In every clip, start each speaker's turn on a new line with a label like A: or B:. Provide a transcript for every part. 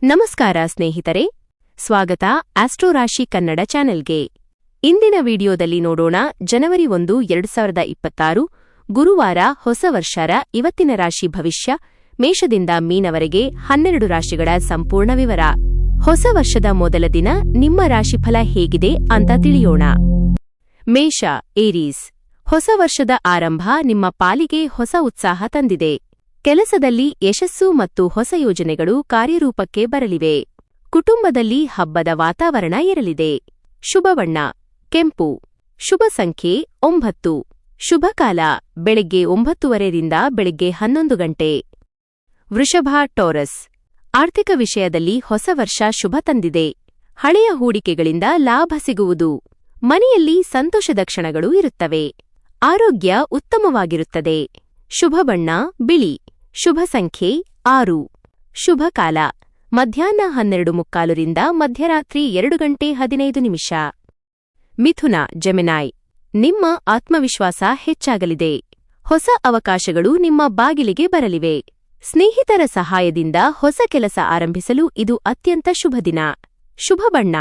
A: ನಮಸ್ಕಾರ ಸ್ನೇಹಿತರೆ, ಸ್ವಾಗತ ಆಸ್ಟ್ರೋ ರಾಶಿ ಕನ್ನಡ ಚಾನೆಲ್ಗೆ. ಇಂದಿನ ವಿಡಿಯೋದಲ್ಲಿ ನೋಡೋಣ ಜನವರಿ 1, 2026 ಗುರುವಾರ ಹೊಸ ವರ್ಷರ ಇವತ್ತಿನ ರಾಶಿ ಭವಿಷ್ಯ, ಮೇಷದಿಂದ ಮೀನವರೆಗೆ 12 ರಾಶಿಗಳ ಸಂಪೂರ್ಣ ವಿವರ. ಹೊಸ ವರ್ಷದ ಮೊದಲ ದಿನ ನಿಮ್ಮ ರಾಶಿಫಲ ಹೇಗಿದೆ ಅಂತ ತಿಳಿಯೋಣ. ಮೇಷ, ಏರೀಸ್. ಹೊಸ ವರ್ಷದ ಆರಂಭ ನಿಮ್ಮ ಪಾಲಿಗೆ ಹೊಸ ಉತ್ಸಾಹ ತಂದಿದೆ. ಕೆಲಸದಲ್ಲಿ ಯಶಸ್ಸು ಮತ್ತು ಹೊಸ ಯೋಜನೆಗಳು ಕಾರ್ಯರೂಪಕ್ಕೆ ಬರಲಿವೆ. ಕುಟುಂಬದಲ್ಲಿ ಹಬ್ಬದ ವಾತಾವರಣ ಇರಲಿದೆ. ಶುಭ ಬಣ್ಣ ಕೆಂಪು. ಶುಭ ಸಂಖ್ಯೆ 9. ಶುಭಕಾಲ ಬೆಳಗ್ಗೆ 9:30 ರಿಂದ ಬೆಳಗ್ಗೆ 11 ಗಂಟೆ. ವೃಷಭ, ಟೌರಸ್. ಆರ್ಥಿಕ ವಿಷಯದಲ್ಲಿ ಹೊಸ ವರ್ಷ ಶುಭ ತಂದಿದೆ. ಹಳೆಯ ಹೂಡಿಕೆಗಳಿಂದ ಲಾಭ ಸಿಗುವುದು. ಮನೆಯಲ್ಲಿ ಸಂತೋಷದ ಕ್ಷಣಗಳು ಇರುತ್ತವೆ. ಆರೋಗ್ಯ ಉತ್ತಮವಾಗಿರುತ್ತದೆ. ಶುಭ ಬಣ್ಣ ಬಿಳಿ. ಶುಭ ಸಂಖ್ಯೆ 6. ಶುಭಕಾಲ ಮಧ್ಯಾಹ್ನ 12:45 ರಿಂದ ಮಧ್ಯರಾತ್ರಿ 2 ಗಂಟೆ 15 ನಿಮಿಷ. ಮಿಥುನ, ಜೆಮಿನಾಯ್. ನಿಮ್ಮ ಆತ್ಮವಿಶ್ವಾಸ ಹೆಚ್ಚಾಗಲಿದೆ. ಹೊಸ ಅವಕಾಶಗಳು ನಿಮ್ಮ ಬಾಗಿಲಿಗೆ ಬರಲಿವೆ. ಸ್ನೇಹಿತರ ಸಹಾಯದಿಂದ ಹೊಸ ಕೆಲಸ ಆರಂಭಿಸಲು ಇದು ಅತ್ಯಂತ ಶುಭ ದಿನ. ಶುಭ ಬಣ್ಣ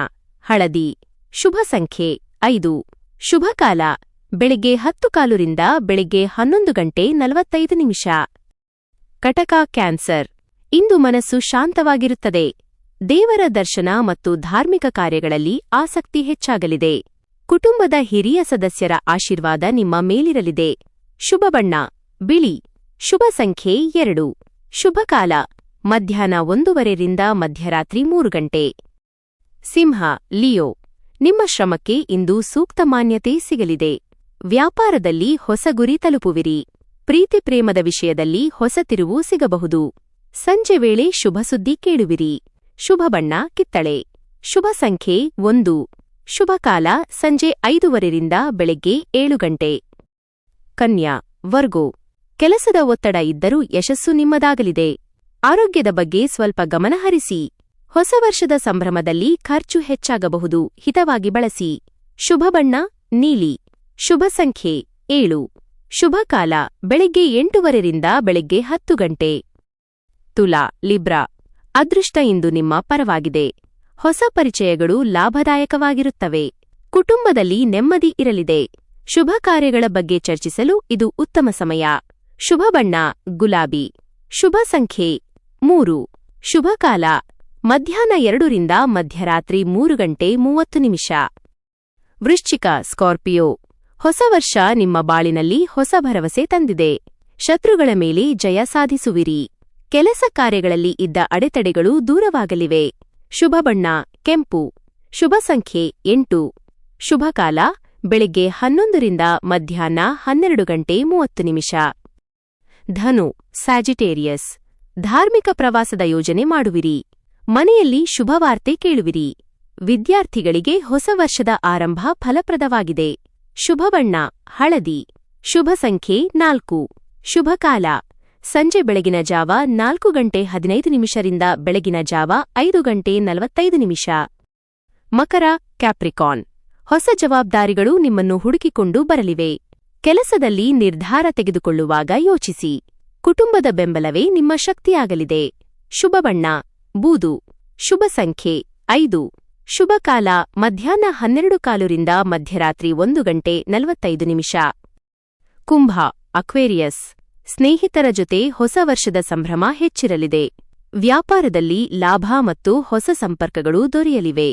A: ಹಳದಿ. ಶುಭ ಸಂಖ್ಯೆ 5. ಶುಭಕಾಲ ಬೆಳಗ್ಗೆ 10:15 ರಿಂದ ಬೆಳಗ್ಗೆ 11 ಗಂಟೆ 45 ನಿಮಿಷ. ಕಟಕ, ಕ್ಯಾನ್ಸರ್. ಇಂದು ಮನಸ್ಸು ಶಾಂತವಾಗಿರುತ್ತದೆ. ದೇವರ ದರ್ಶನ ಮತ್ತು ಧಾರ್ಮಿಕ ಕಾರ್ಯಗಳಲ್ಲಿ ಆಸಕ್ತಿ ಹೆಚ್ಚಾಗಲಿದೆ. ಕುಟುಂಬದ ಹಿರಿಯ ಸದಸ್ಯರ ಆಶೀರ್ವಾದ ನಿಮ್ಮ ಮೇಲಿರಲಿದೆ. ಶುಭ ಬಣ್ಣ ಬಿಳಿ. ಶುಭ ಸಂಖ್ಯೆ 2. ಶುಭಕಾಲ ಮಧ್ಯಾಹ್ನ 1:15 ರಿಂದ ಮಧ್ಯರಾತ್ರಿ 3 ಗಂಟೆ. ಸಿಂಹ, ಲಿಯೋ. ನಿಮ್ಮ ಶ್ರಮಕ್ಕೆ ಇಂದು ಸೂಕ್ತ ಮಾನ್ಯತೆ ಸಿಗಲಿದೆ. ವ್ಯಾಪಾರದಲ್ಲಿ ಹೊಸ ಗುರಿ ತಲುಪುವಿರಿ. ಪ್ರೀತಿ ಪ್ರೇಮದ ವಿಷಯದಲ್ಲಿ ಹೊಸ ತಿರುವು ಸಿಗಬಹುದು. ಸಂಜೆ ವೇಳೆ ಶುಭ ಸುದ್ದಿ ಕೇಳುವಿರಿ. ಶುಭ ಬಣ್ಣ ಕಿತ್ತಳೆ. ಶುಭ ಸಂಖ್ಯೆ 1. ಶುಭಕಾಲ ಸಂಜೆ 5:15 ರಿಂದ ಬೆಳಗ್ಗೆ 7 ಗಂಟೆ. ಕನ್ಯಾ, ವರ್ಗೋ. ಕೆಲಸದ ಒತ್ತಡ ಇದ್ದರೂ ಯಶಸ್ಸು ನಿಮ್ಮದಾಗಲಿದೆ. ಆರೋಗ್ಯದ ಬಗ್ಗೆ ಸ್ವಲ್ಪ ಗಮನಹರಿಸಿ. ಹೊಸ ವರ್ಷದ ಸಂಭ್ರಮದಲ್ಲಿ ಖರ್ಚು ಹೆಚ್ಚಾಗಬಹುದು. ಹಿತವಾಗಿ ಬಳಸಿ. ಶುಭ ಬಣ್ಣ ನೀಲಿ. ಶುಭ ಸಂಖ್ಯೆ 7. ಶುಭಕಾಲ ಬೆಳಗ್ಗೆ 8:15 ರಿಂದ ಬೆಳಗ್ಗೆ 10 ಗಂಟೆ. ತುಲಾ, ಲಿಬ್ರಾ. ಅದೃಷ್ಟ ಇಂದು ನಿಮ್ಮ ಪರವಾಗಿದೆ. ಹೊಸ ಪರಿಚಯಗಳು ಲಾಭದಾಯಕವಾಗಿರುತ್ತವೆ. ಕುಟುಂಬದಲ್ಲಿ ನೆಮ್ಮದಿ ಇರಲಿದೆ. ಶುಭ ಕಾರ್ಯಗಳ ಬಗ್ಗೆ ಚರ್ಚಿಸಲು ಇದು ಉತ್ತಮ ಸಮಯ. ಶುಭ ಬಣ್ಣ ಗುಲಾಬಿ. ಶುಭ ಸಂಖ್ಯೆ 3. ಶುಭಕಾಲ ಮಧ್ಯಾಹ್ನ 2 ರಿಂದ ಮಧ್ಯರಾತ್ರಿ 3 ಗಂಟೆ 30 ನಿಮಿಷ. ವೃಶ್ಚಿಕ, ಸ್ಕಾರ್ಪಿಯೋ. ಹೊಸ ವರ್ಷ ನಿಮ್ಮ ಬಾಳಿನಲ್ಲಿ ಹೊಸ ಭರವಸೆ ತಂದಿದೆ. ಶತ್ರುಗಳ ಮೇಲೆ ಜಯ ಸಾಧಿಸುವಿರಿ. ಕೆಲಸ ಕಾರ್ಯಗಳಲ್ಲಿ ಇದ್ದ ಅಡೆತಡೆಗಳು ದೂರವಾಗಲಿವೆ. ಶುಭ ಬಣ್ಣ ಕೆಂಪು. ಶುಭ ಸಂಖ್ಯೆ 8. ಶುಭಕಾಲ ಬೆಳಗ್ಗೆ 11 ರಿಂದ ಮಧ್ಯಾಹ್ನ 12 ಗಂಟೆ 30 ನಿಮಿಷ. ಧನು, ಸ್ಯಾಜಿಟೇರಿಯಸ್. ಧಾರ್ಮಿಕ ಪ್ರವಾಸದ ಯೋಜನೆ ಮಾಡುವಿರಿ. ಮನೆಯಲ್ಲಿ ಶುಭವಾರ್ತೆ ಕೇಳುವಿರಿ. ವಿದ್ಯಾರ್ಥಿಗಳಿಗೆ ಹೊಸ ವರ್ಷದ ಆರಂಭ ಫಲಪ್ರದವಾಗಿದೆ. ಶುಭ ಬಣ್ಣ ಹಳದಿ. ಶುಭ ಸಂಖ್ಯೆ 4. ಶುಭಕಾಲ ಸಂಜೆ ಬೆಳಗಿನ ಜಾವ 4 ಗಂಟೆ 15 ನಿಮಿಷರಿಂದ ಬೆಳಗಿನ ಜಾವ 5 ಗಂಟೆ 45 ನಿಮಿಷ. ಮಕರ, ಕ್ಯಾಪ್ರಿಕಾನ್. ಹೊಸ ಜವಾಬ್ದಾರಿಗಳು ನಿಮ್ಮನ್ನು ಹುಡುಕಿಕೊಂಡು ಬರಲಿವೆ. ಕೆಲಸದಲ್ಲಿ ನಿರ್ಧಾರ ತೆಗೆದುಕೊಳ್ಳುವಾಗ ಯೋಚಿಸಿ. ಕುಟುಂಬದ ಬೆಂಬಲವೇ ನಿಮ್ಮ ಶಕ್ತಿಯಾಗಲಿದೆ. ಶುಭ ಬಣ್ಣ ಬೂದು. ಶುಭ ಸಂಖ್ಯೆ 5. ಶುಭಕಾಲ ಮಧ್ಯಾಹ್ನ 12:15 ರಿಂದ ಮಧ್ಯರಾತ್ರಿ 1 ಗಂಟೆ 45 ನಿಮಿಷ. ಕುಂಭ, ಅಕ್ವೇರಿಯಸ್. ಸ್ನೇಹಿತರ ಜೊತೆ ಹೊಸ ವರ್ಷದ ಸಂಭ್ರಮ ಹೆಚ್ಚಿರಲಿದೆ. ವ್ಯಾಪಾರದಲ್ಲಿ ಲಾಭ ಮತ್ತು ಹೊಸ ಸಂಪರ್ಕಗಳು ದೊರೆಯಲಿವೆ.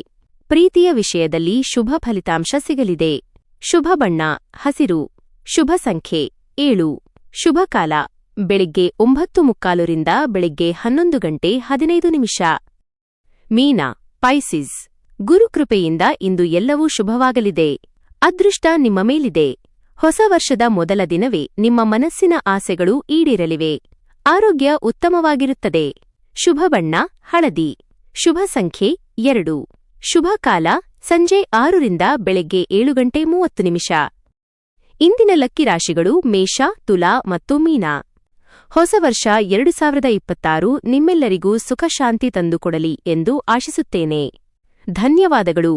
A: ಪ್ರೀತಿಯ ವಿಷಯದಲ್ಲಿ ಶುಭ ಫಲಿತಾಂಶ ಸಿಗಲಿದೆ. ಶುಭ ಬಣ್ಣ ಹಸಿರು. ಶುಭ ಸಂಖ್ಯೆ 7. ಶುಭಕಾಲ ಬೆಳಿಗ್ಗೆ 9:15 ರಿಂದ ಬೆಳಿಗ್ಗೆ 11 ಗಂಟೆ 15 ನಿಮಿಷ. ಮೀನ, ಪೈಸಿಸ್. ಗುರುಕೃಪೆಯಿಂದ ಇಂದು ಎಲ್ಲವೂ ಶುಭವಾಗಲಿದೆ. ಅದೃಷ್ಟ ನಿಮ್ಮ ಮೇಲಿದೆ. ಹೊಸ ವರ್ಷದ ಮೊದಲ ದಿನವೇ ನಿಮ್ಮ ಮನಸ್ಸಿನ ಆಸೆಗಳು ಈಡೇರಲಿವೆ. ಆರೋಗ್ಯ ಉತ್ತಮವಾಗಿರುತ್ತದೆ. ಶುಭ ಬಣ್ಣ ಹಳದಿ. ಶುಭ ಸಂಖ್ಯೆ 2. ಶುಭಕಾಲ ಸಂಜೆ 6 ರಿಂದ ಬೆಳಗ್ಗೆ 7 ಗಂಟೆ 30 ನಿಮಿಷ. ಇಂದಿನ ಲಕ್ಕಿ ರಾಶಿಗಳು ಮೇಷ, ತುಲಾ ಮತ್ತು ಮೀನ. ಹೊಸ ವರ್ಷ 2026 ನಿಮ್ಮೆಲ್ಲರಿಗೂ ಸುಖ ಶಾಂತಿ ತಂದುಕೊಡಲಿ ಎಂದು ಆಶಿಸುತ್ತೇನೆ. ಧನ್ಯವಾದಗಳು.